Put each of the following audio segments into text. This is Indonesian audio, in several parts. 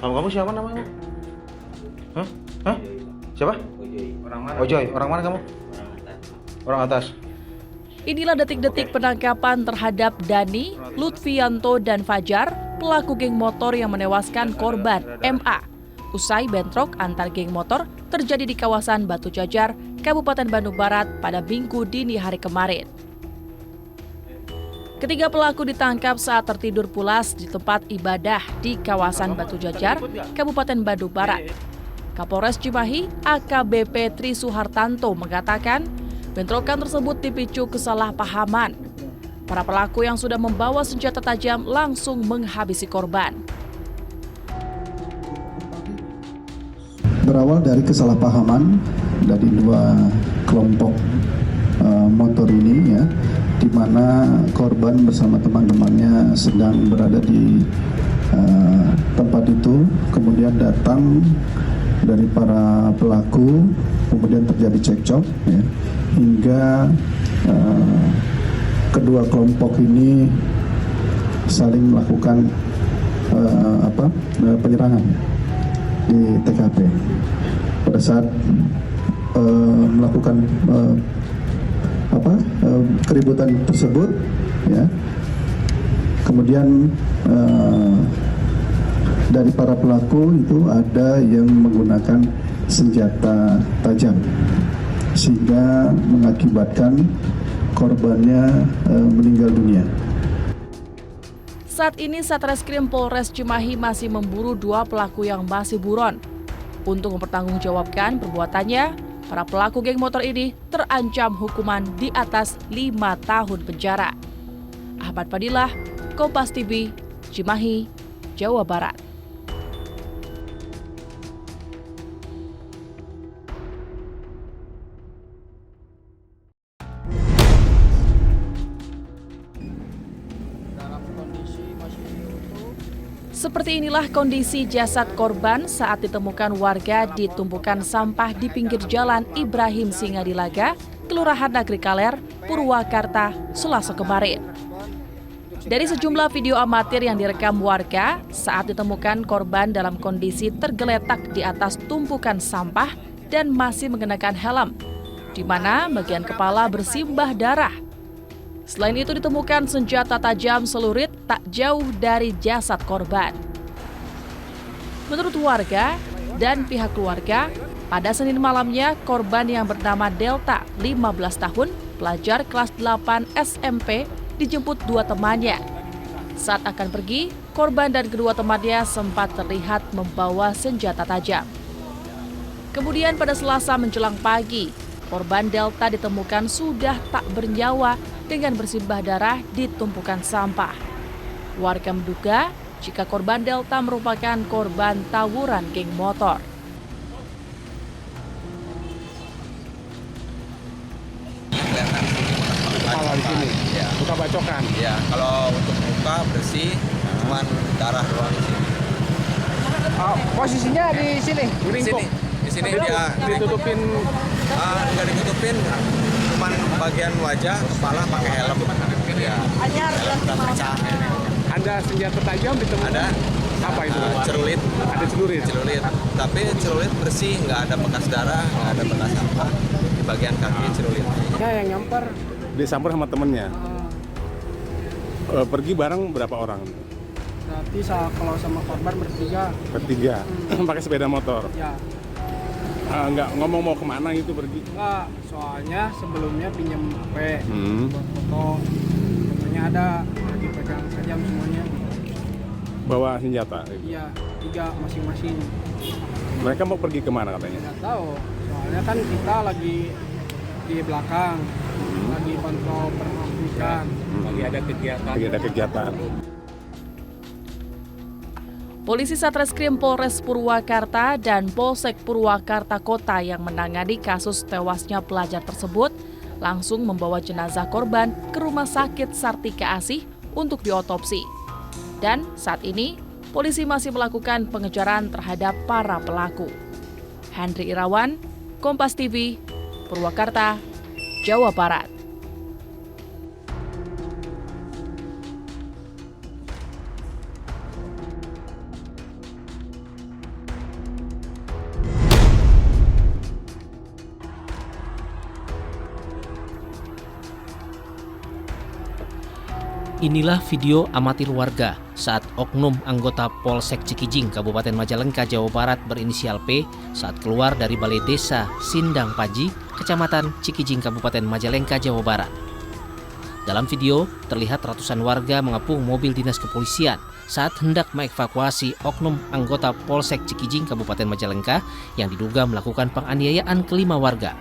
Kamu siapa namanya? Hah? Hah? Siapa? Orang mana? Ojoy. Orang mana kamu? Orang atas. Inilah detik-detik penangkapan terhadap Dani, Lutfianto, dan Fajar, pelaku geng motor yang menewaskan korban MA. Usai bentrok antar geng motor terjadi di kawasan Batu Jajar, Kabupaten Bandung Barat pada Minggu dini hari kemarin. Ketiga pelaku ditangkap saat tertidur pulas di tempat ibadah di kawasan Batu Jajar, Kabupaten Bandung Barat. Kapolres Cimahi, AKBP Tri Suhartanto mengatakan, bentrokan tersebut dipicu kesalahpahaman. Para pelaku yang sudah membawa senjata tajam langsung menghabisi korban. Berawal dari kesalahpahaman dari dua kelompok motor ini, ya, di mana korban bersama teman-temannya sedang berada di tempat itu, kemudian datang dari para pelaku, kemudian terjadi cekcok, ya, hingga kedua kelompok ini saling melakukan penyerangan di TKP. Pada saat melakukan keributan tersebut, ya, kemudian dari para pelaku itu ada yang menggunakan senjata tajam sehingga mengakibatkan korbannya meninggal dunia. Saat ini Satreskrim Polres Cimahi masih memburu dua pelaku yang masih buron. Untuk mempertanggungjawabkan perbuatannya, para pelaku geng motor ini terancam hukuman di atas 5 tahun penjara. Ahmad Fadilah, Kompas TV, Cimahi, Jawa Barat. Seperti inilah kondisi jasad korban saat ditemukan warga di tumpukan sampah di pinggir jalan Ibrahim Singadilaga, Kelurahan Negeri Kaler, Purwakarta, Selasa kemarin. Dari sejumlah video amatir yang direkam warga saat ditemukan korban dalam kondisi tergeletak di atas tumpukan sampah dan masih mengenakan helm, di mana bagian kepala bersimbah darah. Selain itu ditemukan senjata tajam celurit tak jauh dari jasad korban. Menurut warga dan pihak keluarga, pada Senin malamnya korban yang bernama Delta, 15 tahun, pelajar kelas 8 SMP, dijemput dua temannya. Saat akan pergi, korban dan kedua temannya sempat terlihat membawa senjata tajam. Kemudian pada Selasa menjelang pagi, korban Delta ditemukan sudah tak bernyawa dengan bersimbah darah di tumpukan sampah. Warga menduga jika korban Delta merupakan korban tawuran geng motor. Kepala di sini, ya. luka bacokan. Ya, kalau untuk muka bersih, cuman darah doang di sini. Posisinya di sini, Di sini dia ditutupin. nggak ditutupin, cuman bagian wajah, kepala pakai helm. Ya, helm udah pecah. Ada senjata tajam ditemukan. Ada Apa itu? celurit, Ada celurit. tapi celurit bersih, nggak ada bekas darah, nggak ada bekas apa di bagian kaki celurit. Yang nyamper. Disamper sama temennya. Pergi bareng berapa orang? Berarti kalau sama korban bertiga. Bertiga. Pakai sepeda motor. Ya, Nggak ngomong mau kemana gitu pergi. enggak. Soalnya sebelumnya pinjam HP buat foto. Fotonya ada, lagi pegang tajam semuanya. Bawa senjata. Iya, 3 masing-masing. Mereka mau pergi kemana katanya? Nggak tahu. Soalnya kan kita lagi di belakang, lagi kontrol permukaan. Lagi ada kegiatan. Lagi ada kegiatan. Polisi Satreskrim Polres Purwakarta dan Polsek Purwakarta Kota yang menangani kasus tewasnya pelajar tersebut langsung membawa jenazah korban ke Rumah Sakit Sartika Asih untuk diotopsi. Dan saat ini, polisi masih melakukan pengejaran terhadap para pelaku. Hendri Irawan, Kompas TV, Purwakarta, Jawa Barat. Inilah video amatir warga saat oknum anggota Polsek Cikijing, Kabupaten Majalengka, Jawa Barat berinisial P saat keluar dari Balai Desa Sindang Paji, Kecamatan Cikijing, Kabupaten Majalengka, Jawa Barat. Dalam video, terlihat ratusan warga mengepung mobil dinas kepolisian saat hendak mengevakuasi oknum anggota Polsek Cikijing, Kabupaten Majalengka yang diduga melakukan penganiayaan kelima warga.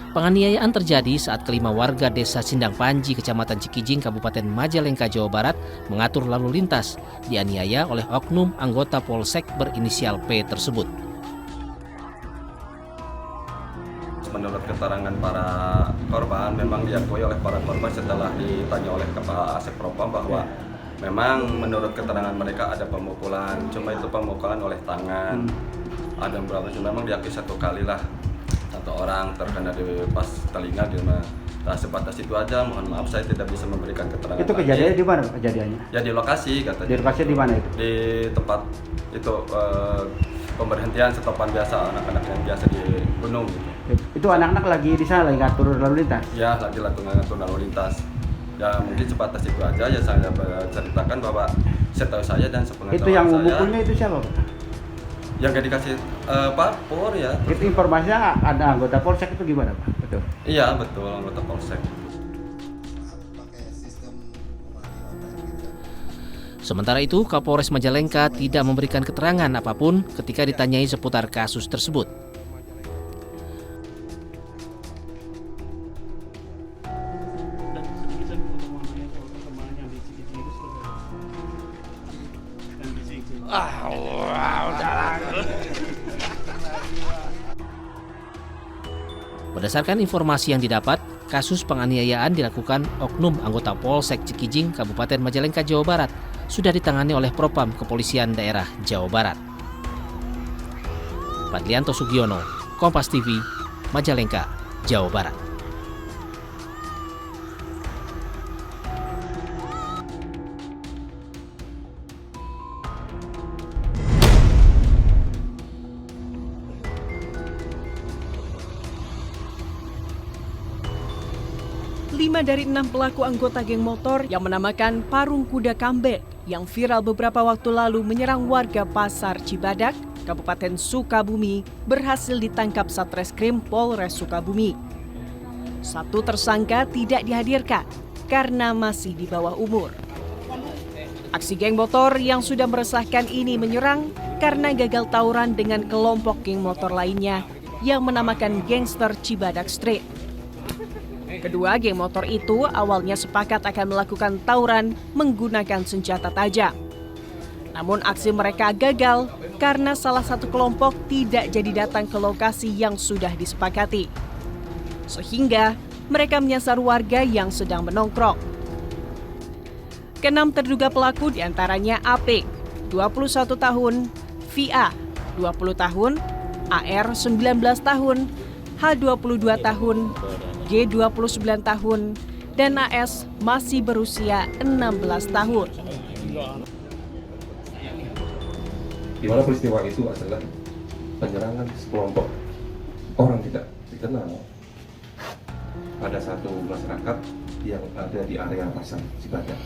Penganiayaan terjadi saat kelima warga desa Sindang Panji, Kecamatan Cikijing, Kabupaten Majalengka, Jawa Barat mengatur lalu lintas, dianiaya oleh oknum anggota Polsek berinisial P tersebut. Menurut keterangan para korban, memang diakui oleh para korban setelah ditanya oleh Kepala Asep Propam bahwa memang menurut keterangan mereka ada pemukulan, cuma itu pemukulan oleh tangan. Ada beberapa memang diakui satu kali lah. Satu orang terkena di pas telinga di mana. Nah, sebatas itu aja. Mohon maaf saya tidak bisa memberikan keterangan. Itu kejadiannya di mana kejadiannya? Ya di lokasi katanya. Di lokasi di mana itu? Di tempat itu pemberhentian stopan biasa anak-anak yang biasa di gunung gitu. Itu anak-anak lagi di sana lagi ngatur lalu lintas. Ya lagi ngatur lalu lintas. Ya mungkin sebatas itu aja ya saya ceritakan bahwa setahu saya dan sepengetahuan itu yang saya. memukulnya itu siapa? Yang gak dikasih papor ya. Itu informasinya ada anggota Polsek itu gimana Pak? Betul. Iya betul, anggota Polsek. Sementara itu, Kapolres Majalengka tidak memberikan keterangan apapun ketika ditanyai seputar kasus tersebut. Berdasarkan informasi yang didapat, kasus penganiayaan dilakukan oknum anggota Polsek Cikijing, Kabupaten Majalengka, Jawa Barat, sudah ditangani oleh Propam Kepolisian Daerah Jawa Barat. Padlianto Sugiono, Kompas TV, Majalengka, Jawa Barat. Lima dari 6 pelaku anggota geng motor yang menamakan Parung Kuda Comeback yang viral beberapa waktu lalu menyerang warga Pasar Cibadak, Kabupaten Sukabumi, berhasil ditangkap Satreskrim Polres Sukabumi. Satu tersangka tidak dihadirkan karena masih di bawah umur. Aksi geng motor yang sudah meresahkan ini menyerang karena gagal tawuran dengan kelompok geng motor lainnya yang menamakan Gangster Cibadak Street. Kedua geng motor itu awalnya sepakat akan melakukan tawuran menggunakan senjata tajam. Namun aksi mereka gagal karena salah satu kelompok tidak jadi datang ke lokasi yang sudah disepakati. Sehingga mereka menyasar warga yang sedang menongkrong. Keenam terduga pelaku diantaranya AP, 21 tahun, VA, 20 tahun, AR, 19 tahun, H, 22 tahun, G 29 tahun, dan AS masih berusia 16 tahun. Di mana peristiwa itu adalah penyerangan sekelompok orang tidak dikenal pada satu masyarakat yang ada di area Pasar Cibadak,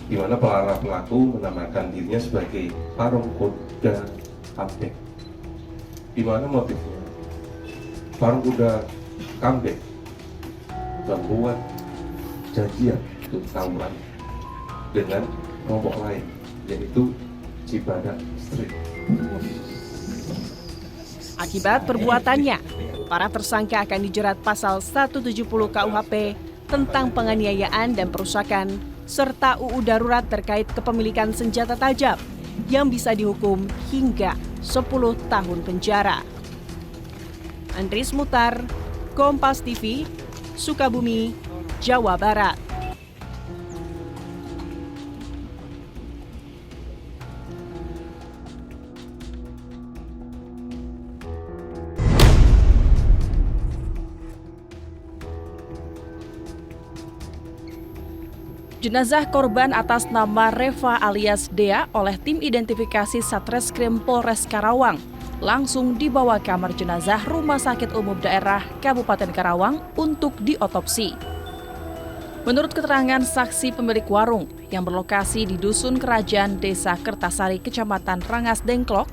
di mana para pelaku menamakan dirinya sebagai Parung Kuda Comeback. Di mana motifnya Parung Kuda Comeback membuat janjian untuk tawuran dengan kelompok lain, yaitu Cibadak Street. Akibat perbuatannya, para tersangka akan dijerat pasal 170 KUHP tentang penganiayaan dan perusakan, serta UU Darurat terkait kepemilikan senjata tajam yang bisa dihukum hingga 10 tahun penjara. Andris Mutar, Kompas TV, Sukabumi, Jawa Barat. Jenazah korban atas nama Reva alias Dea oleh tim identifikasi Satreskrim Polres Karawang langsung dibawa kamar jenazah Rumah Sakit Umum Daerah Kabupaten Karawang untuk diotopsi. Menurut keterangan saksi pemilik warung yang berlokasi di Dusun Kerajaan Desa Kertasari, Kecamatan Rangas Dengklok,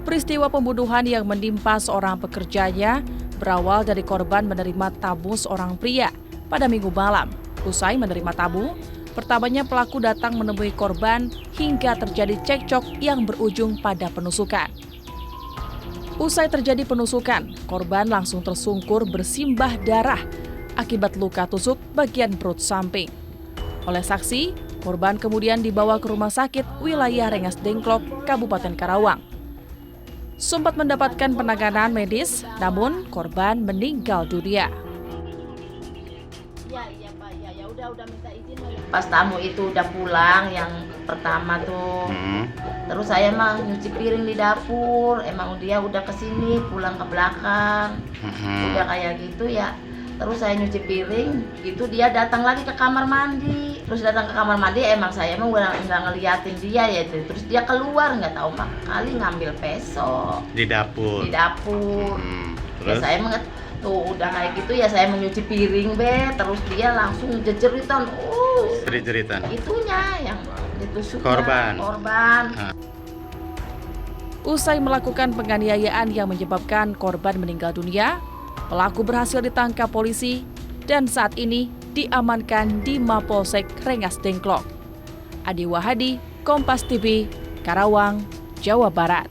peristiwa pembunuhan yang menimpa seorang pekerjanya berawal dari korban menerima tabu seorang pria pada Minggu malam. Usai menerima tabu, pertamanya pelaku datang menemui korban hingga terjadi cekcok yang berujung pada penusukan. Usai terjadi penusukan, korban langsung tersungkur bersimbah darah akibat luka tusuk bagian perut samping. Oleh saksi, korban kemudian dibawa ke rumah sakit wilayah Rengas Dengklok, Kabupaten Karawang. Sempat mendapatkan penanganan medis, namun korban meninggal dunia. Iya Pak, ya udah minta izin. Pas tamu itu udah pulang yang pertama tuh, terus saya mah nyuci piring di dapur. Emang dia udah kesini pulang ke belakang, udah kayak gitu ya. Terus saya nyuci piring, gitu dia datang lagi ke kamar mandi. Terus datang ke kamar mandi, emang saya emang udah nggak ngeliatin dia ya. Terus dia keluar, nggak tahu kali ngambil peso di dapur. Ya saya tuh udah kayak gitu ya, saya menyuci piring terus dia langsung jejeritan. Jeritan. Itunya yang ditusuk korban. Usai melakukan penganiayaan yang menyebabkan korban meninggal dunia, pelaku berhasil ditangkap polisi dan saat ini diamankan di Mapolsek Rengas Dengklok. Adi Wahadi, Kompas TV, Karawang, Jawa Barat.